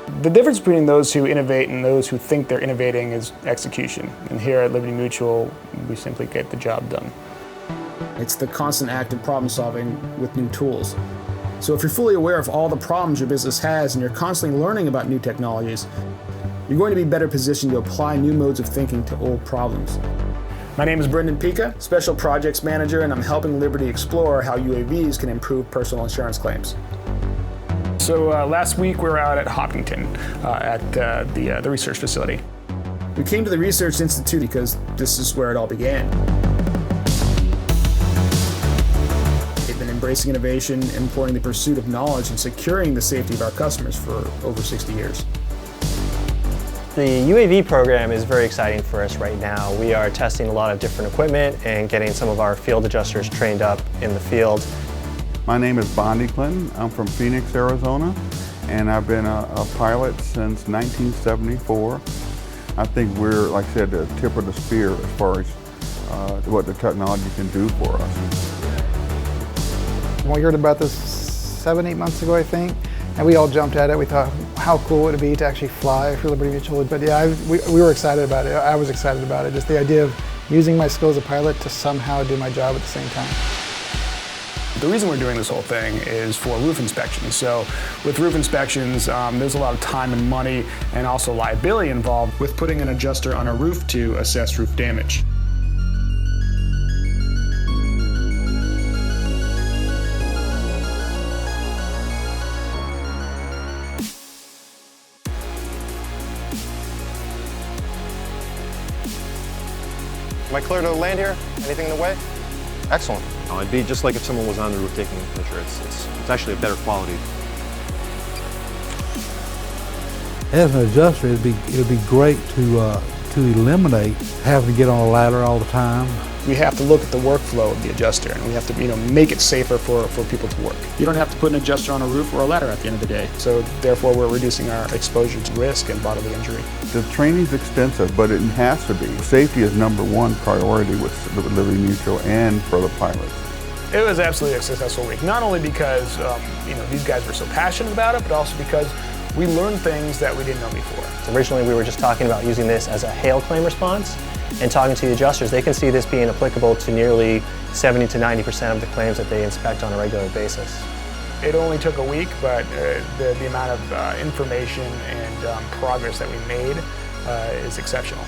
The difference between those who innovate and those who think they're innovating is execution. And here at Liberty Mutual, we simply get the job done. It's the constant act of problem solving with new tools. So if you're fully aware of all the problems your business has and you're constantly learning about new technologies, you're going to be better positioned to apply new modes of thinking to old problems. My name is Brendan Pica, Special Projects Manager, and I'm helping Liberty explore how UAVs can improve personal insurance claims. So last week we were out at Hopkinton at the research facility. We came to the Research Institute because this is where it all began. They've been embracing innovation, employing the pursuit of knowledge, and securing the safety of our customers for over 60 years. The UAV program is very exciting for us right now. We are testing a lot of different equipment and getting some of our field adjusters trained up in the field. My name is Bondi Clinton. I'm from Phoenix, Arizona, and I've been a pilot since 1974. I think we're, like I said, the tip of the spear as far as what the technology can do for us. When we heard about this 7-8 months ago, I think, and we all jumped at it. We thought, how cool would it be to actually fly for Liberty Mutual? But yeah, we were excited about it. I was excited about it. Just the idea of using my skills as a pilot to somehow do my job at the same time. The reason we're doing this whole thing is for roof inspections. So with roof inspections, there's a lot of time and money and also liability involved with putting an adjuster on a roof to assess roof damage. Am I clear to land here? Anything in the way? Excellent. It'd be just like if someone was on the roof taking a picture. It's actually a better quality. As an adjuster, it'd be great to eliminate having to get on a ladder all the time. We have to look at the workflow of the adjuster, and we have to, make it safer for people to work. You don't have to put an adjuster on a roof or a ladder at the end of the day. So therefore, we're reducing our exposure to risk and bodily injury. The training's extensive, but it has to be. Safety is #1 priority with Liberty Mutual and for the pilots. It was absolutely a successful week, not only because these guys were so passionate about it, but also because we learned things that we didn't know before. Originally, we were just talking about using this as a hail claim response, and talking to the adjusters, they can see this being applicable to nearly 70 to 90% of the claims that they inspect on a regular basis. It only took a week, but the amount of information and progress that we made is exceptional.